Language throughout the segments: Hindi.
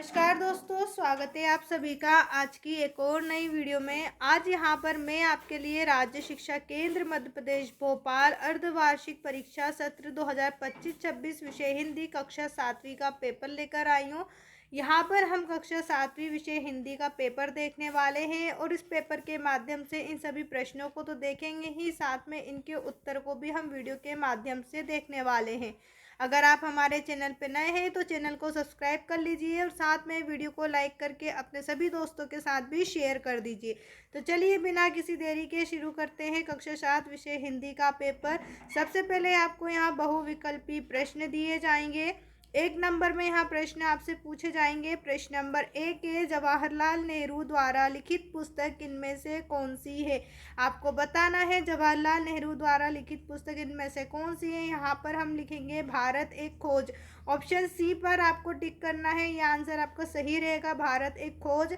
नमस्कार दोस्तों, स्वागत है आप सभी का आज की एक और नई वीडियो में। आज यहाँ पर मैं आपके लिए राज्य शिक्षा केंद्र मध्य प्रदेश भोपाल अर्धवार्षिक परीक्षा सत्र 2025-26 विषय हिंदी कक्षा 7वीं का पेपर लेकर आई हूँ। यहाँ पर हम कक्षा 7वीं विषय हिंदी का पेपर देखने वाले हैं और इस पेपर के माध्यम से इन सभी प्रश्नों को तो देखेंगे ही, साथ में इनके उत्तर को भी हम वीडियो के माध्यम से देखने वाले हैं। अगर आप हमारे चैनल पर नए हैं तो चैनल को सब्सक्राइब कर लीजिए और साथ में वीडियो को लाइक करके अपने सभी दोस्तों के साथ भी शेयर कर दीजिए। तो चलिए बिना किसी देरी के शुरू करते हैं कक्षा 7 विषय हिंदी का पेपर। सबसे पहले आपको यहाँ बहुविकल्पी प्रश्न दिए जाएंगे। एक नंबर में यहाँ प्रश्न आपसे पूछे जाएंगे। प्रश्न नंबर 1 है, जवाहरलाल नेहरू द्वारा लिखित पुस्तक इनमें से कौन सी है। आपको बताना है जवाहरलाल नेहरू द्वारा लिखित पुस्तक इनमें से कौन सी है। यहाँ पर हम लिखेंगे भारत एक खोज। ऑप्शन सी पर आपको टिक करना है, यह आंसर आपका सही रहेगा, भारत एक खोज।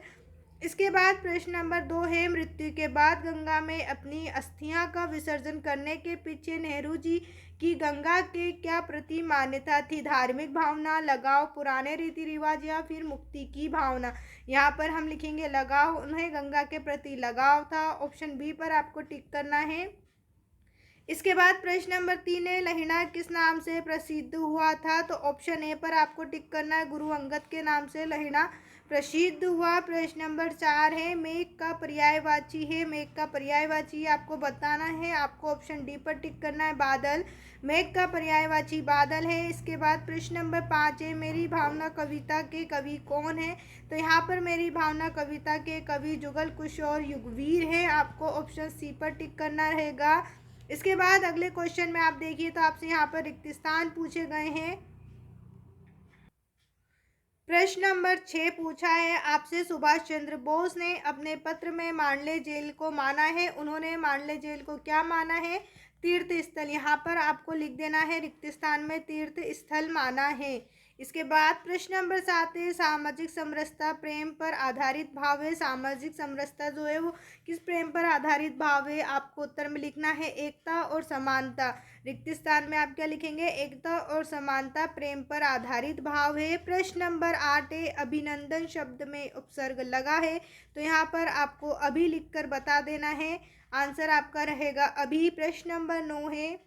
इसके बाद प्रश्न नंबर 2 है, मृत्यु के बाद गंगा में अपनी अस्थियां का विसर्जन करने के पीछे नेहरू जी की गंगा के क्या प्रति मान्यता थी। धार्मिक भावना, लगाव, पुराने रीति रिवाज या फिर मुक्ति की भावना। यहाँ पर हम लिखेंगे लगाव, उन्हें गंगा के प्रति लगाव था। ऑप्शन बी पर आपको टिक करना है। इसके बाद प्रश्न नंबर 3 है, लहिड़ा किस नाम से प्रसिद्ध हुआ था। तो ऑप्शन ए पर आपको टिक करना है, गुरु अंगद के नाम से लहिड़ा प्रसिद्ध हुआ। प्रश्न नंबर 4 है, मेघ का पर्यायवाची है। मेघ का पर्यायवाची आपको बताना है, आपको ऑप्शन डी पर टिक करना है, बादल। मेघ का पर्यायवाची बादल है। इसके बाद प्रश्न नंबर 5 है, मेरी भावना कविता के कवि कौन है। तो यहाँ पर मेरी भावना कविता के कवि जुगल किशोर युगवीर है। आपको ऑप्शन सी पर टिक करना रहेगा। इसके बाद अगले क्वेश्चन में आप देखिए तो आपसे यहाँ पर रिक्त स्थान पूछे गए हैं। प्रश्न नंबर 6 पूछा है आपसे, सुभाष चंद्र बोस ने अपने पत्र में मांडले जेल को माना है। उन्होंने मांडले जेल को क्या माना है, तीर्थ स्थल। यहाँ पर आपको लिख देना है रिक्त स्थान में तीर्थ स्थल माना है। इसके बाद प्रश्न नंबर 7 है, सामाजिक समरसता प्रेम पर आधारित भाव है। सामाजिक समरसता जो है वो किस प्रेम पर आधारित भाव है। आपको उत्तर में लिखना है एकता और समानता। रिक्त स्थान में आप क्या लिखेंगे, एकता और समानता प्रेम पर आधारित भाव है। प्रश्न नंबर 8 है, अभिनंदन शब्द में उपसर्ग लगा है। तो यहाँ पर आपको अभी लिखकर बता देना है, आंसर आपका रहेगा अभी। प्रश्न नंबर 9 है,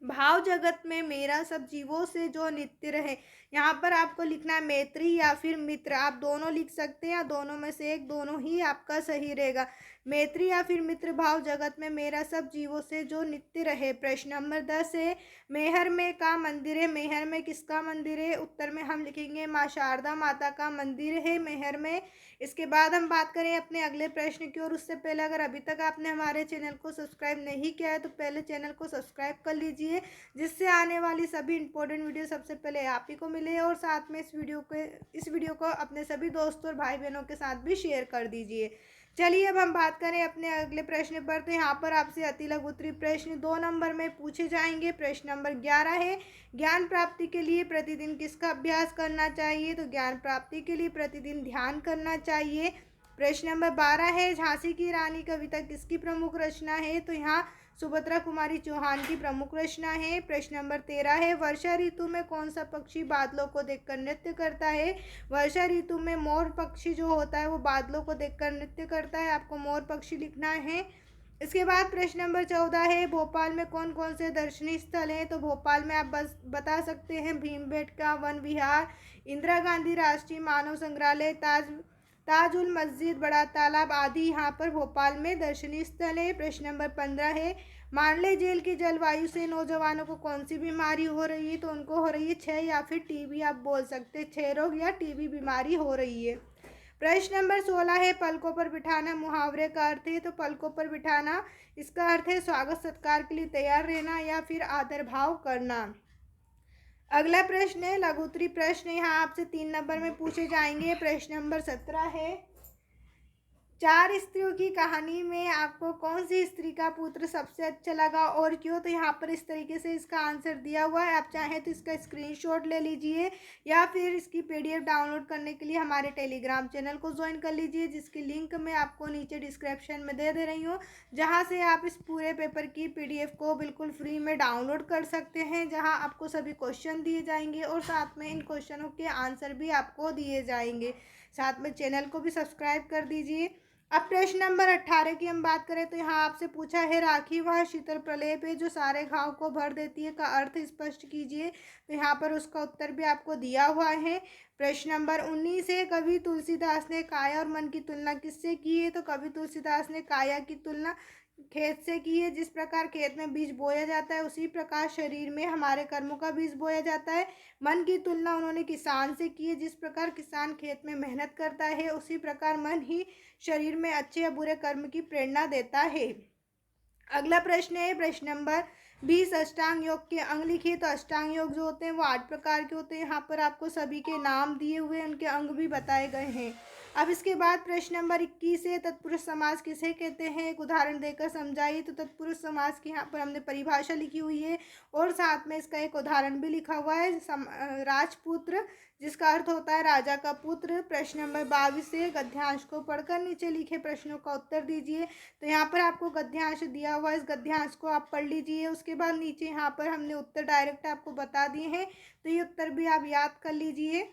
भाव जगत में मेरा सब जीवों से जो नित्य रहे। यहाँ पर आपको लिखना है मैत्री या फिर मित्र, आप दोनों लिख सकते हैं या दोनों में से एक, दोनों ही आपका सही रहेगा। मैत्री या फिर मित्र, भाव जगत में मेरा सब जीवों से जो नित्य रहे। प्रश्न नंबर 10 है, मैहर में का मंदिर है। मैहर में किसका मंदिर है। उत्तर में हम लिखेंगे माँ शारदा माता का मंदिर है मैहर में। इसके बाद हम बात करें अपने अगले प्रश्न की और उससे पहले अगर अभी तक आपने हमारे चैनल को सब्सक्राइब नहीं किया है तो पहले चैनल को सब्सक्राइब कर लीजिए, जिससे आने वाली सभी इंपॉर्टेंट वीडियो सबसे पहले आप ही को मिले। और साथ में इस वीडियो को अपने सभी दोस्तों और भाई बहनों के साथ भी शेयर कर दीजिए। चलिए अब हम बात करें अपने अगले प्रश्न पर। तो यहाँ पर आपसे अति लघु उत्तरीय प्रश्न 2 नंबर में पूछे जाएंगे। प्रश्न नंबर 11 है, ज्ञान प्राप्ति के लिए प्रतिदिन किसका अभ्यास करना चाहिए। तो ज्ञान प्राप्ति के लिए प्रतिदिन ध्यान करना चाहिए। प्रश्न नंबर 12 है, झांसी की रानी कविता किसकी प्रमुख रचना है। तो यहाँ सुभद्रा कुमारी चौहान की प्रमुख रचना है। प्रश्न नंबर 13 है, वर्षा ऋतु में कौन सा पक्षी बादलों को देखकर नृत्य करता है। वर्षा ऋतु में मोर पक्षी जो होता है वो बादलों को देखकर नृत्य करता है। आपको मोर पक्षी लिखना है। इसके बाद प्रश्न नंबर 14 है, भोपाल में कौन कौन से दर्शनीय स्थल हैं। तो भोपाल में आप बस बता सकते हैं भीमबेटका वन विहार, इंदिरा गांधी राष्ट्रीय मानव संग्रहालय, ताजुल मस्जिद, बड़ा तालाब आदि यहाँ पर भोपाल में दर्शनीय स्थल है। प्रश्न नंबर 15 है, मांडले जेल की जलवायु से नौजवानों को कौन सी बीमारी हो रही है। तो उनको हो रही है क्षय या फिर टीबी, आप बोल सकते हैं क्षय रोग या टीबी बीमारी हो रही है। प्रश्न नंबर 16 है, पलकों पर बिठाना मुहावरे का अर्थ है। तो पलकों पर बिठाना इसका अर्थ है स्वागत सत्कार के लिए तैयार रहना या फिर आदर भाव करना। अगला प्रश्न है लघु उत्तरीय प्रश्न, यहाँ आपसे 3 नंबर में पूछे जाएंगे। प्रश्न नंबर 17 है, 4 स्त्रियों की कहानी में आपको कौन सी स्त्री का पुत्र सबसे अच्छा लगा और क्यों? तो यहाँ पर इस तरीके से इसका आंसर दिया हुआ है। आप चाहें तो इसका स्क्रीनशॉट ले लीजिए या फिर इसकी पीडीएफ डाउनलोड करने के लिए हमारे टेलीग्राम चैनल को ज्वाइन कर लीजिए, जिसकी लिंक मैं आपको नीचे डिस्क्रिप्शन में दे रही हूँ, जहाँ से आप इस पूरे पेपर की पीडीएफ को बिल्कुल फ्री में डाउनलोड कर सकते हैं, जहाँ आपको सभी क्वेश्चन दिए जाएंगे और साथ में इन क्वेश्चनों के आंसर भी आपको दिए जाएंगे। साथ में चैनल को भी सब्सक्राइब कर दीजिए। अब प्रश्न नंबर 18 की हम बात करें तो यहाँ आपसे पूछा है, राखी वह शीतल प्रलेप है जो सारे घाव को भर देती है, का अर्थ स्पष्ट कीजिए। तो यहाँ पर उसका उत्तर भी आपको दिया हुआ है। प्रश्न नंबर 19 है, कवि तुलसीदास ने काया और मन की तुलना किससे की है? तो कवि तुलसीदास ने काया की तुलना खेत से की है। जिस प्रकार खेत में बीज बोया जाता है उसी प्रकार शरीर में हमारे कर्मों का बीज बोया जाता है। मन की तुलना उन्होंने किसान से की है। जिस प्रकार किसान खेत में मेहनत करता है उसी प्रकार मन ही शरीर में अच्छे या बुरे कर्म की प्रेरणा देता है। अगला प्रश्न है प्रश्न नंबर 20, अष्टांग योग के अंग लिखिए। तो अष्टांग योग जो होते हैं वो 8 प्रकार के होते हैं। यहाँ पर आपको सभी के नाम दिए हुए उनके अंग भी बताए गए हैं। अब इसके बाद प्रश्न नंबर 21 है, तत्पुरुष समास किसे कहते हैं? एक उदाहरण देकर समझाइए। तो तत्पुरुष समास की यहाँ पर हमने परिभाषा लिखी हुई है और साथ में इसका एक उदाहरण भी लिखा हुआ है, राजपुत्र, जिसका अर्थ होता है राजा का पुत्र। प्रश्न नंबर 22 से गद्यांश को पढ़कर नीचे लिखे प्रश्नों का उत्तर दीजिए। तो यहाँ पर आपको गद्यांश दिया हुआ है, इस गद्यांश को आप पढ़ लीजिए। उसके बाद नीचे यहाँ पर हमने उत्तर डायरेक्ट आपको बता दिए हैं, तो ये उत्तर भी आप याद कर लीजिए।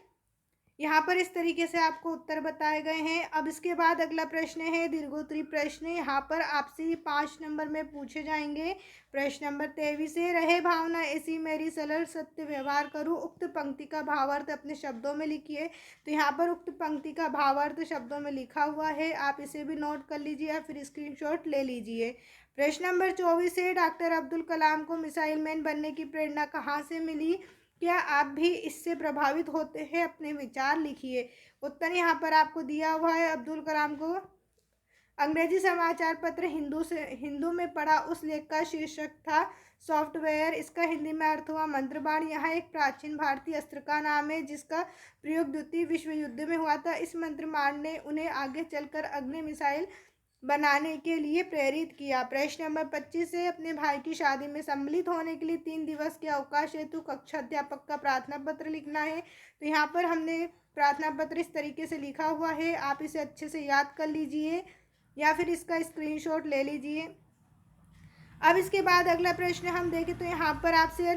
यहाँ पर इस तरीके से आपको उत्तर बताए गए हैं। अब इसके बाद अगला प्रश्न है दीर्घोत्तरी प्रश्न। यहाँ पर आपसे 5 नंबर में पूछे जाएंगे। प्रश्न नंबर 23 है, रहे भावना ऐसी मेरी सरल सत्य व्यवहार करूँ, उक्त पंक्ति का भावार्थ अपने शब्दों में लिखिए। तो यहाँ पर उक्त पंक्ति का भावार्थ शब्दों में लिखा हुआ है, आप इसे भी नोट कर लीजिए या फिर स्क्रीनशॉट ले लीजिए। प्रश्न नंबर 24 है, डॉक्टर अब्दुल कलाम को मिसाइल मैन बनने की प्रेरणा कहाँ से मिली? क्या आप भी इससे प्रभावित होते हैं? अपने विचार लिखिए। उत्तर यहाँ पर आपको दिया हुआ है। अब्दुल कलाम को अंग्रेजी समाचार पत्र हिंदू में पढ़ा उस लेख का शीर्षक था सॉफ्टवेयर। इसका हिंदी में अर्थ हुआ मंत्रबाण। यह एक प्राचीन भारतीय अस्त्र का नाम है जिसका प्रयोग द्वितीय विश्व युद्ध में हुआ था। इस मंत्रबाण ने उन्हें आगे चलकर अग्नि मिसाइल बनाने के लिए प्रेरित किया। प्रश्न नंबर 25 से, अपने भाई की शादी में सम्मिलित होने के लिए 3 दिवस के अवकाश हेतु कक्षा अध्यापक का प्रार्थना पत्र लिखना है। तो यहाँ पर हमने प्रार्थना पत्र इस तरीके से लिखा हुआ है, आप इसे अच्छे से याद कर लीजिए या फिर इसका स्क्रीनशॉट ले लीजिए। अब इसके बाद अगला प्रश्न हम देखें तो यहाँ पर आपसे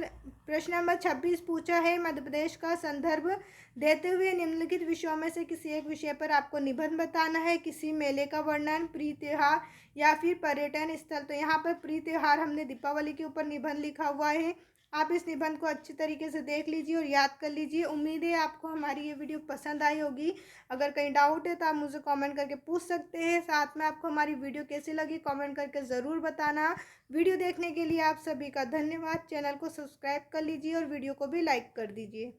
प्रश्न नंबर 26 पूछा है, मध्य प्रदेश का संदर्भ देते हुए निम्नलिखित विषयों में से किसी एक विषय पर आपको निबंध बताना है। किसी मेले का वर्णन, प्रिय त्योहार या फिर पर्यटन स्थल। तो यहाँ पर प्रिय त्योहार हमने दीपावली के ऊपर निबंध लिखा हुआ है। आप इस निबंध को अच्छी तरीके से देख लीजिए और याद कर लीजिए। उम्मीद है आपको हमारी ये वीडियो पसंद आई होगी। अगर कहीं डाउट है तो आप मुझे कमेंट करके पूछ सकते हैं। साथ में आपको हमारी वीडियो कैसी लगी कमेंट करके ज़रूर बताना। वीडियो देखने के लिए आप सभी का धन्यवाद। चैनल को सब्सक्राइब कर लीजिए और वीडियो को भी लाइक कर दीजिए।